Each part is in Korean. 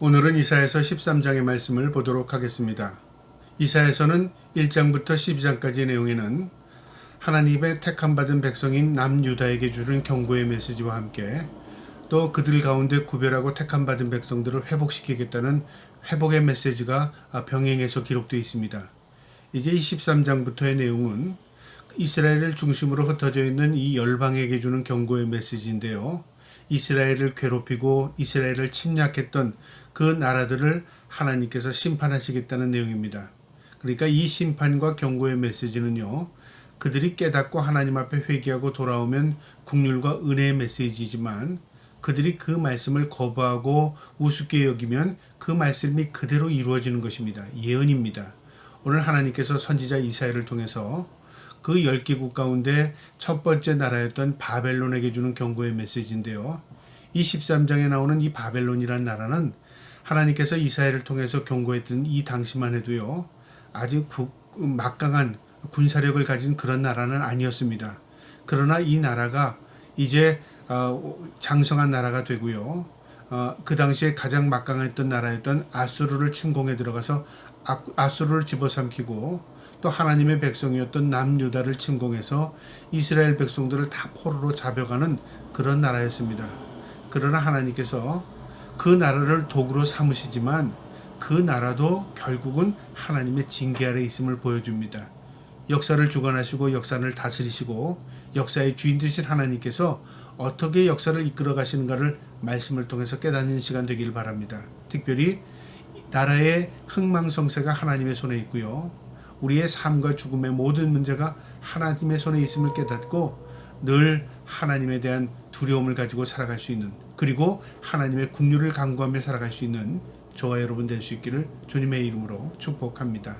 오늘은 이사야서 13장의 말씀을 보도록 하겠습니다. 이사야서는 1장부터 12장까지의 내용에는 하나님의 택함받은 백성인 남유다에게 주는 경고의 메시지와 함께 또 그들 가운데 구별하고 택함받은 백성들을 회복시키겠다는 회복의 메시지가 병행해서 기록되어 있습니다. 이제 이 13장부터의 내용은 이스라엘을 중심으로 흩어져 있는 이 열방에게 주는 경고의 메시지인데요. 이스라엘을 괴롭히고 이스라엘을 침략했던 그 나라들을 하나님께서 심판하시겠다는 내용입니다. 그러니까 이 심판과 경고의 메시지는요, 그들이 깨닫고 하나님 앞에 회개하고 돌아오면 긍휼과 은혜의 메시지이지만 그들이 그 말씀을 거부하고 우습게 여기면 그 말씀이 그대로 이루어지는 것입니다. 예언입니다. 오늘 하나님께서 선지자 이사야를 통해서 그 10개국 가운데 첫 번째 나라였던 바벨론에게 주는 경고의 메시지인데요. 이 13장에 나오는 이 바벨론이라는 나라는 하나님께서 이사야를 통해서 경고했던 이 당시만 해도요, 아주 막강한 군사력을 가진 그런 나라는 아니었습니다. 그러나 이 나라가 이제 장성한 나라가 되고요. 그 당시에 가장 막강했던 나라였던 아수르를 침공해 들어가서 아수르를 집어삼키고 또 하나님의 백성이었던 남유다를 침공해서 이스라엘 백성들을 다 포로로 잡아가는 그런 나라였습니다. 그러나 하나님께서 그 나라를 도구로 삼으시지만 그 나라도 결국은 하나님의 징계 아래 있음을 보여줍니다. 역사를 주관하시고 역사를 다스리시고 역사의 주인 되신 하나님께서 어떻게 역사를 이끌어 가시는가를 말씀을 통해서 깨닫는 시간 되기를 바랍니다. 특별히 나라의 흥망성쇠가 하나님의 손에 있고요. 우리의 삶과 죽음의 모든 문제가 하나님의 손에 있음을 깨닫고 늘 하나님에 대한 두려움을 가지고 살아갈 수 있는, 그리고 하나님의 긍휼을 간구하며 살아갈 수 있는 저와 여러분 될 수 있기를 주님의 이름으로 축복합니다.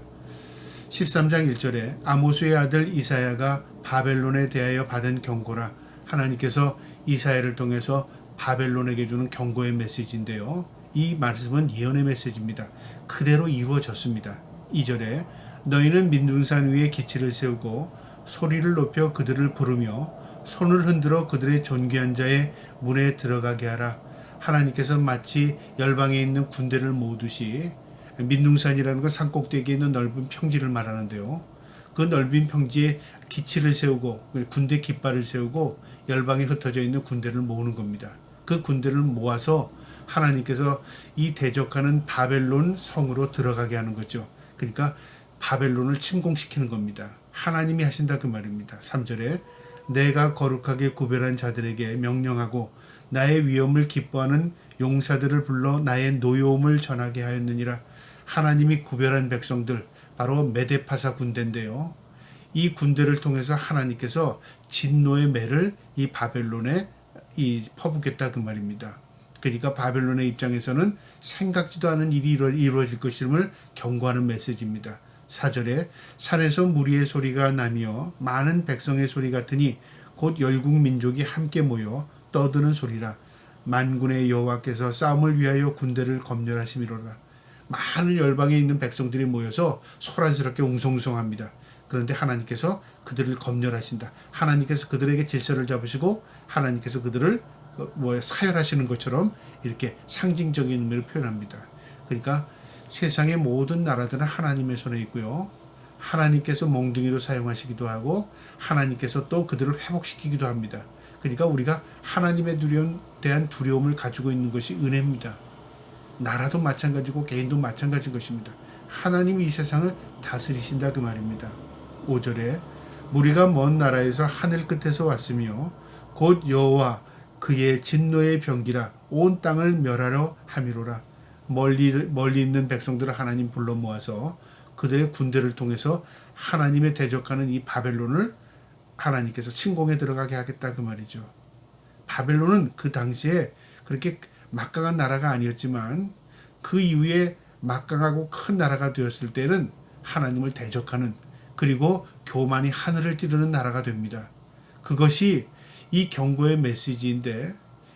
13장 1절에 아모스의 아들 이사야가 바벨론에 대하여 받은 경고라, 하나님께서 이사야를 통해서 바벨론에게 주는 경고의 메시지인데요. 이 말씀은 예언의 메시지입니다. 그대로 이루어졌습니다. 2절에 너희는 민둥산 위에 기치를 세우고 소리를 높여 그들을 부르며 손을 흔들어 그들의 존귀한 자의 문에 들어가게 하라. 하나님께서 마치 열방에 있는 군대를 모으듯이, 민둥산이라는 건 산꼭대기에 있는 넓은 평지를 말하는데요. 그 넓은 평지에 기치를 세우고 군대 깃발을 세우고 열방에 흩어져 있는 군대를 모으는 겁니다. 그 군대를 모아서 하나님께서 이 대적하는 바벨론 성으로 들어가게 하는 거죠. 그러니까 바벨론을 침공시키는 겁니다. 하나님이 하신다 그 말입니다. 3절에 내가 거룩하게 구별한 자들에게 명령하고 나의 위엄을 기뻐하는 용사들을 불러 나의 노여움을 전하게 하였느니라. 하나님이 구별한 백성들, 바로 메데파사 군대인데요. 이 군대를 통해서 하나님께서 진노의 매를 이 바벨론에 퍼붓겠다 그 말입니다. 그러니까 바벨론의 입장에서는 생각지도 않은 일이 이루어질 것임을 경고하는 메시지입니다. 4절에 산에서 무리의 소리가 나며 많은 백성의 소리 같으니 곧 열국 민족이 함께 모여 떠드는 소리라. 만군의 여호와께서 싸움을 위하여 군대를 검열하심이로라. 많은 열방에 있는 백성들이 모여서 소란스럽게 웅성웅성합니다. 그런데 하나님께서 그들을 검열하신다. 하나님께서 그들에게 질서를 잡으시고 하나님께서 그들을 사열하시는 것처럼 이렇게 상징적인 의미를 표현합니다. 그러니까 세상의 모든 나라들은 하나님의 손에 있고요. 하나님께서 몽둥이로 사용하시기도 하고 하나님께서 또 그들을 회복시키기도 합니다. 그러니까 우리가 하나님에 대한 두려움을 가지고 있는 것이 은혜입니다. 나라도 마찬가지고 개인도 마찬가지인 것입니다. 하나님이 이 세상을 다스리신다 그 말입니다. 5절에 무리가 먼 나라에서 하늘 끝에서 왔으며 곧 여호와 그의 진노의 병기라 온 땅을 멸하려 함이로라. 멀리 있는 백성들을 하나님 불러 모아서 그들의 군대를 통해서 하나님의 대적하는 이 바벨론을 하나님께서 침공에 들어가게 하겠다 그 말이죠. 바벨론은 그 당시에 그렇게 막강한 나라가 아니었지만 그 이후에 막강하고 큰 나라가 되었을 때는 하나님을 대적하는, 그리고 교만이 하늘을 찌르는 나라가 됩니다. 그것이 이 경고의 메시지인데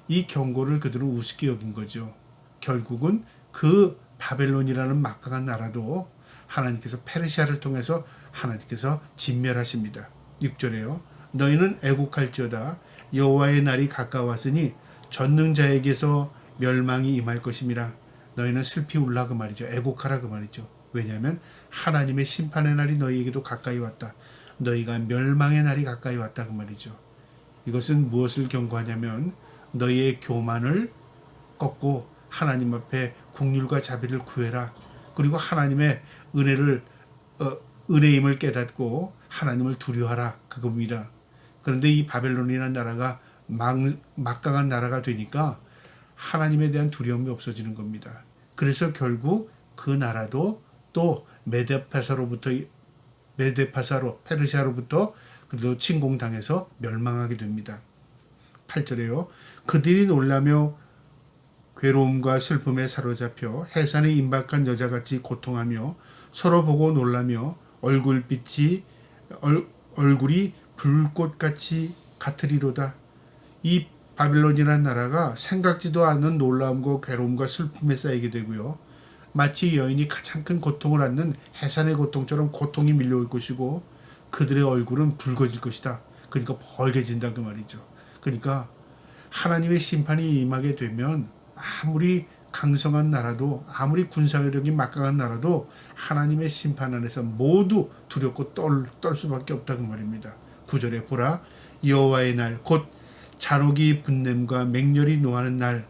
이 경고를 그들은 우습게 여긴 거죠. 결국은 그 바벨론이라는 막강한 나라도 하나님께서 페르시아를 통해서 하나님께서 진멸하십니다. 6절에요. 너희는 애국할지어다. 여호와의 날이 가까웠으니 전능자에게서 멸망이 임할 것임이라. 너희는 슬피 울라 그 말이죠. 애곡하라 그 말이죠. 왜냐하면 하나님의 심판의 날이 너희에게도 가까이 왔다. 너희가 멸망의 날이 가까이 왔다 그 말이죠. 이것은 무엇을 경고하냐면 너희의 교만을 꺾고 하나님 앞에 긍휼과 자비를 구해라. 그리고 하나님의 은혜임을 깨닫고 하나님을 두려워하라 그겁니다. 그런데 이 바벨론이라는 나라가 막강한 나라가 되니까 하나님에 대한 두려움이 없어지는 겁니다. 그래서 결국 그 나라도 또 페르시아로부터 그래도 침공당해서 멸망하게 됩니다. 8절에요. 그들이 놀라며 괴로움과 슬픔에 사로잡혀 해산에 임박한 여자같이 고통하며 서로 보고 놀라며 얼굴이 불꽃같이 같으리로다. 이 바빌론이라는 나라가 생각지도 않은 놀라움과 괴로움과 슬픔에 쌓이게 되고요. 마치 여인이 가장 큰 고통을 받는 해산의 고통처럼 고통이 밀려올 것이고 그들의 얼굴은 붉어질 것이다. 그러니까 벌게진다 그 말이죠. 그러니까 하나님의 심판이 임하게 되면 아무리 강성한 나라도 아무리 군사력이 막강한 나라도 하나님의 심판 안에서 모두 두렵고 떨 수밖에 없다 그 말입니다. 9절에 보라 여호와의 날 곧 잔혹이 분냄과 맹렬히 노하는 날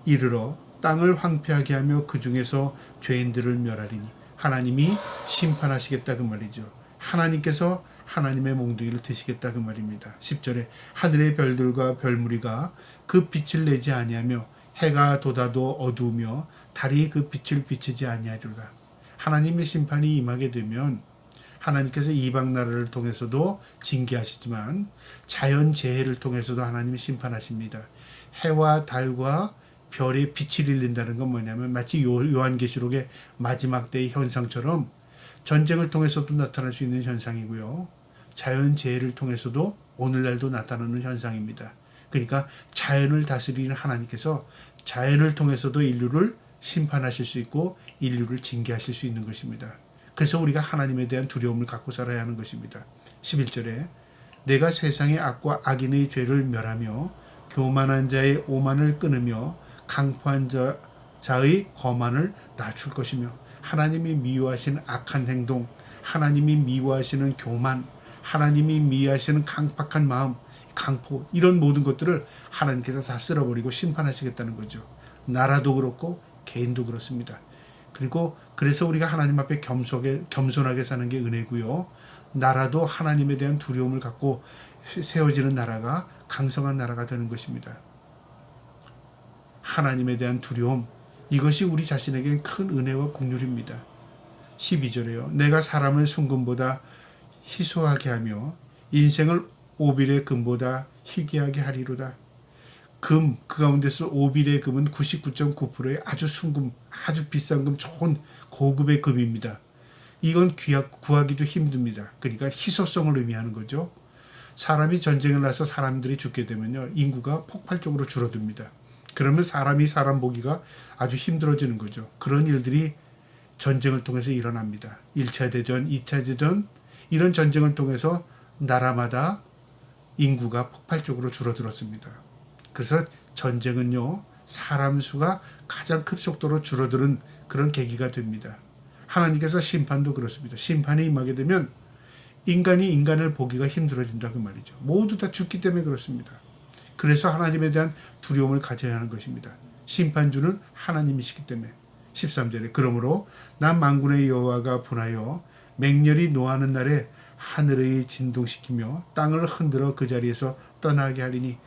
이르러 땅을 황폐하게 하며 그 중에서 죄인들을 멸하리니 하나님이 심판하시겠다 그 말이죠. 하나님께서 하나님의 몽둥이를 드시겠다 그 말입니다. 10절에 하늘의 별들과 별무리가 그 빛을 내지 아니하며 해가 돋아도 어두우며 달이 그 빛을 비추지 아니하리로다. 하나님의 심판이 임하게 되면 하나님께서 이방 나라를 통해서도 징계하시지만 자연재해를 통해서도 하나님이 심판하십니다. 해와 달과 별의 빛을 잃는다는 건 뭐냐면 마치 요한계시록의 마지막 때의 현상처럼 전쟁을 통해서도 나타날 수 있는 현상이고요. 자연재해를 통해서도 오늘날도 나타나는 현상입니다. 그러니까 자연을 다스리는 하나님께서 자연을 통해서도 인류를 심판하실 수 있고 인류를 징계하실 수 있는 것입니다. 그래서 우리가 하나님에 대한 두려움을 갖고 살아야 하는 것입니다. 11절에 내가 세상의 악과 악인의 죄를 멸하며 교만한 자의 오만을 끊으며 강포한 자의 거만을 낮출 것이며 하나님이 미워하시는 악한 행동, 하나님이 미워하시는 교만, 하나님이 미워하시는 강팍한 마음, 강포 이런 모든 것들을 하나님께서 다 쓸어버리고 심판하시겠다는 거죠. 나라도 그렇고 개인도 그렇습니다. 그리고 그래서 우리가 하나님 앞에 겸손하게 사는 게 은혜고요. 나라도 하나님에 대한 두려움을 갖고 세워지는 나라가 강성한 나라가 되는 것입니다. 하나님에 대한 두려움 이것이 우리 자신에겐 큰 은혜와 긍휼입니다. 12절에요. 내가 사람을 순금보다 희소하게 하며 인생을 오빌의 금보다 희귀하게 하리로다. 금, 그 가운데서 오빌의 금은 99.9%의 아주 순금, 아주 비싼 금, 좋은 고급의 금입니다. 이건 구하기도 힘듭니다. 그러니까 희소성을 의미하는 거죠. 사람이 전쟁을 나서 사람들이 죽게 되면요, 인구가 폭발적으로 줄어듭니다. 그러면 사람이 사람 보기가 아주 힘들어지는 거죠. 그런 일들이 전쟁을 통해서 일어납니다. 1차 대전, 2차 대전, 이런 전쟁을 통해서 나라마다 인구가 폭발적으로 줄어들었습니다. 그래서 전쟁은요, 사람 수가 가장 급속도로 줄어드는 그런 계기가 됩니다. 하나님께서 심판도 그렇습니다. 심판이 임하게 되면 인간이 인간을 보기가 힘들어진다 그 말이죠. 모두 다 죽기 때문에 그렇습니다. 그래서 하나님에 대한 두려움을 가져야 하는 것입니다. 심판주는 하나님이시기 때문에. 13절에 그러므로 난 만군의 여호와가 분하여 맹렬히 노하는 날에 하늘을 진동시키며 땅을 흔들어 그 자리에서 떠나게 하리니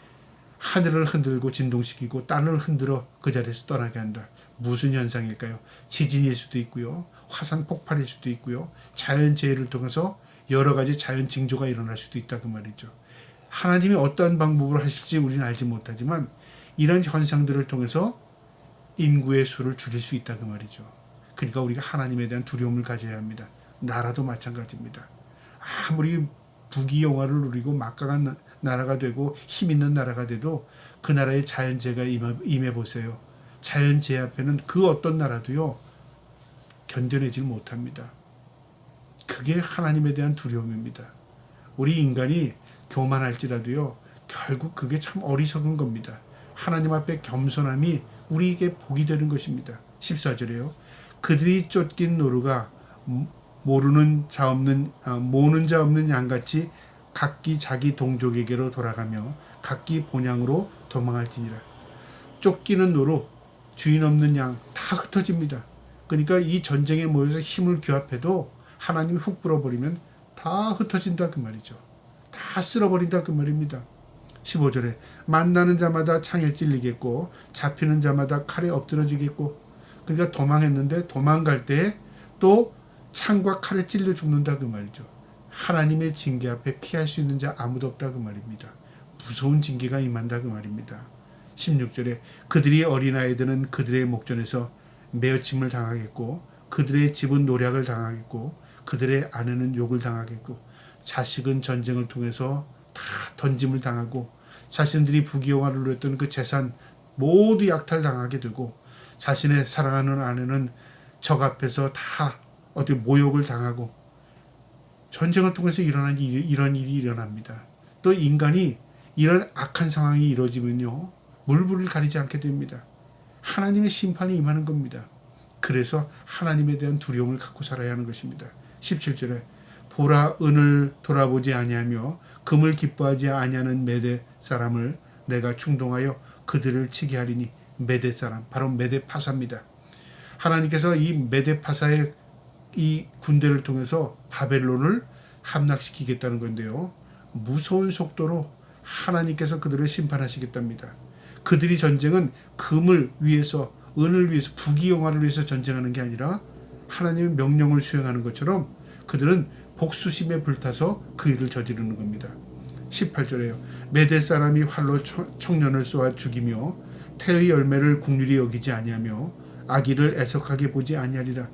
하늘을 흔들고 진동시키고 땅을 흔들어 그 자리에서 떠나게 한다. 무슨 현상일까요? 지진일 수도 있고요. 화산 폭발일 수도 있고요. 자연재해를 통해서 여러 가지 자연 징조가 일어날 수도 있다 그 말이죠. 하나님이 어떠한 방법으로 하실지 우리는 알지 못하지만 이런 현상들을 통해서 인구의 수를 줄일 수 있다 그 말이죠. 그러니까 우리가 하나님에 대한 두려움을 가져야 합니다. 나라도 마찬가지입니다. 아무리 부귀영화를 누리고 막강한 나라가 되고 힘 있는 나라가 돼도 그 나라의 자연재해가 임해 보세요. 자연재해 앞에는 그 어떤 나라도요 견뎌내질 못합니다. 그게 하나님에 대한 두려움입니다. 우리 인간이 교만할지라도요 결국 그게 참 어리석은 겁니다. 하나님 앞에 겸손함이 우리에게 복이 되는 것입니다. 14절에요. 그들이 쫓긴 노루가 모는 자 없는 양같이 각기 자기 동족에게로 돌아가며 각기 본향으로 도망할지니라. 쫓기는 노루, 주인 없는 양 다 흩어집니다. 그러니까 이 전쟁에 모여서 힘을 규합해도 하나님이 훅 불어버리면 다 흩어진다 그 말이죠. 다 쓸어버린다 그 말입니다. 15절에 만나는 자마다 창에 찔리겠고 잡히는 자마다 칼에 엎드러지겠고, 그러니까 도망했는데 도망갈 때 또 창과 칼에 찔려 죽는다 그 말이죠. 하나님의 징계 앞에 피할 수 있는 자 아무도 없다 그 말입니다. 무서운 징계가 임한다 그 말입니다. 16절에 그들이 어린아이들은 그들의 목전에서 매어침을 당하겠고 그들의 집은 노략을 당하겠고 그들의 아내는 욕을 당하겠고 자식은 전쟁을 통해서 다 던짐을 당하고 자신들이 부귀영화를 누렸던 그 재산 모두 약탈당하게 되고 자신의 사랑하는 아내는 적 앞에서 다 어떻게 모욕을 당하고 전쟁을 통해서 이런 일이 일어납니다. 또 인간이 이런 악한 상황이 이루어지면요, 물불을 가리지 않게 됩니다. 하나님의 심판이 임하는 겁니다. 그래서 하나님에 대한 두려움을 갖고 살아야 하는 것입니다. 17절에 보라, 은을 돌아보지 아니하며 금을 기뻐하지 아니하는 메대 사람을 내가 충동하여 그들을 치게 하리니. 메대 사람, 바로 메대 파사입니다. 하나님께서 이 메대 파사의 이 군대를 통해서 바벨론을 함락시키겠다는 건데요, 무서운 속도로 하나님께서 그들을 심판하시겠답니다. 그들이 전쟁은 금을 위해서, 은을 위해서, 부귀영화를 위해서 전쟁하는 게 아니라 하나님의 명령을 수행하는 것처럼 그들은 복수심에 불타서 그 일을 저지르는 겁니다. 18절에요. 메대 사람이 활로 청년을 쏘아 죽이며 태의 열매를 국률이 여기지 아니하며 악의를 애석하게 보지 아니하리라.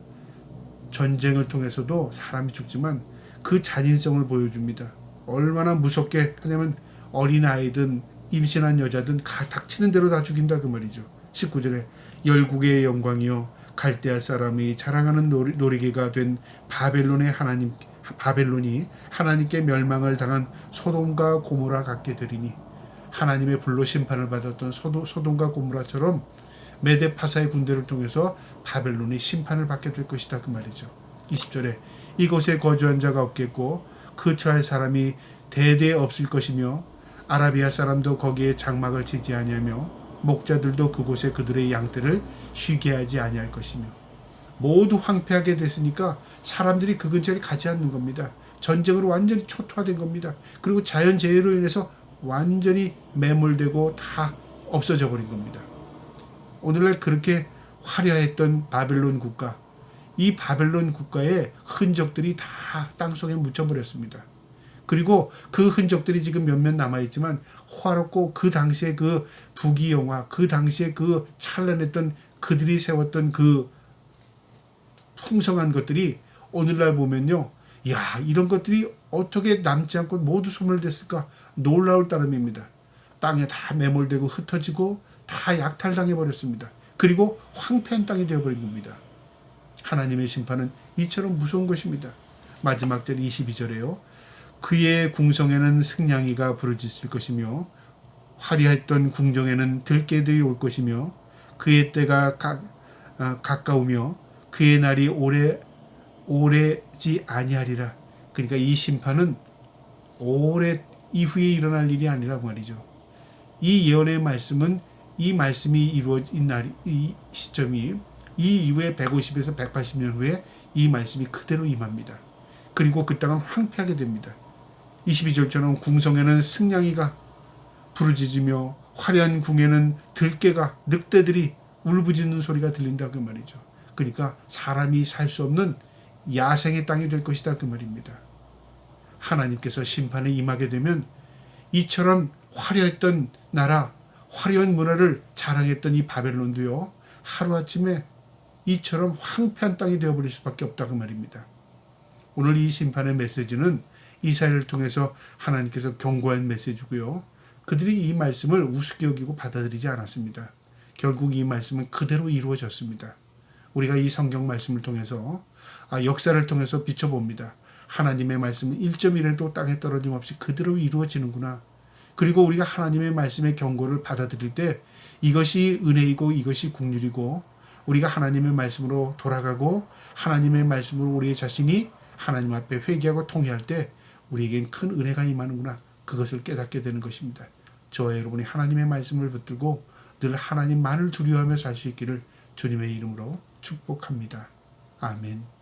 전쟁을 통해서도 사람이 죽지만 그 잔인성을 보여줍니다. 얼마나 무섭게 하냐면 어린아이든 임신한 여자든 닥치는 대로 다 죽인다 그 말이죠. 19절에 열국의 영광이요 갈대아 사람이 자랑하는 놀이개가 된 바벨론이 하나님께 멸망을 당한 소돔과 고모라 같게 되리니. 하나님의 불로 심판을 받았던 소돔과 고모라처럼 메대 파사의 군대를 통해서 바벨론이 심판을 받게 될 것이다 그 말이죠. 20절에 이곳에 거주한 자가 없겠고 그 처할 사람이 대대 없을 것이며 아라비아 사람도 거기에 장막을 치지 아니하며 목자들도 그곳에 그들의 양떼를 쉬게 하지 아니할 것이며. 모두 황폐하게 됐으니까 사람들이 그 근처에 가지 않는 겁니다. 전쟁으로 완전히 초토화된 겁니다. 그리고 자연재해로 인해서 완전히 매몰되고 다 없어져 버린 겁니다. 오늘날 그렇게 화려했던 바벨론 국가, 이 바벨론 국가의 흔적들이 다 땅속에 묻혀버렸습니다. 그리고 그 흔적들이 지금 몇몇 남아있지만 화롭고 그 당시에 그 부귀영화, 그 당시에 그 찬란했던 그들이 세웠던 그 풍성한 것들이 오늘날 보면요, 야, 이런 것들이 어떻게 남지 않고 모두 소멸됐을까 놀라울 따름입니다. 땅에 다 매몰되고 흩어지고 다 약탈당해 버렸습니다. 그리고 황폐한 땅이 되어버린 겁니다. 하나님의 심판은 이처럼 무서운 것입니다. 마지막 절 22절에요. 그의 궁성에는 승냥이가 부르짖을 것이며 화려했던 궁정에는 들깨들이 올 것이며 그의 때가 가까우며 그의 날이 오래지 아니하리라. 그러니까 이 심판은 오래 이후에 일어날 일이 아니라고 말이죠. 이 예언의 말씀은 이 말씀이 이루어진 날, 이 시점이 이 이후에 150에서 180년 후에 이 말씀이 그대로 임합니다. 그리고 그 땅은 황폐하게 됩니다. 22절처럼 궁성에는 승냥이가 부르짖으며 화려한 궁에는 들깨가, 늑대들이 울부짖는 소리가 들린다 그 말이죠. 그러니까 사람이 살 수 없는 야생의 땅이 될 것이다 그 말입니다. 하나님께서 심판에 임하게 되면 이처럼 화려했던 나라, 화려한 문화를 자랑했던 이 바벨론도요, 하루아침에 이처럼 황폐한 땅이 되어버릴 수밖에 없다 그 말입니다. 오늘 이 심판의 메시지는 이사야를 통해서 하나님께서 경고한 메시지고요. 그들이 이 말씀을 우습게 여기고 받아들이지 않았습니다. 결국 이 말씀은 그대로 이루어졌습니다. 우리가 이 성경 말씀을 통해서 역사를 통해서 비춰봅니다. 하나님의 말씀은 1.1에도 땅에 떨어짐 없이 그대로 이루어지는구나. 그리고 우리가 하나님의 말씀의 경고를 받아들일 때 이것이 은혜이고 이것이 긍휼이고 우리가 하나님의 말씀으로 돌아가고 하나님의 말씀으로 우리 자신이 하나님 앞에 회개하고 통회할 때 우리에겐 큰 은혜가 임하는구나. 그것을 깨닫게 되는 것입니다. 저와 여러분이 하나님의 말씀을 붙들고 늘 하나님만을 두려워하며 살 수 있기를 주님의 이름으로 축복합니다. 아멘.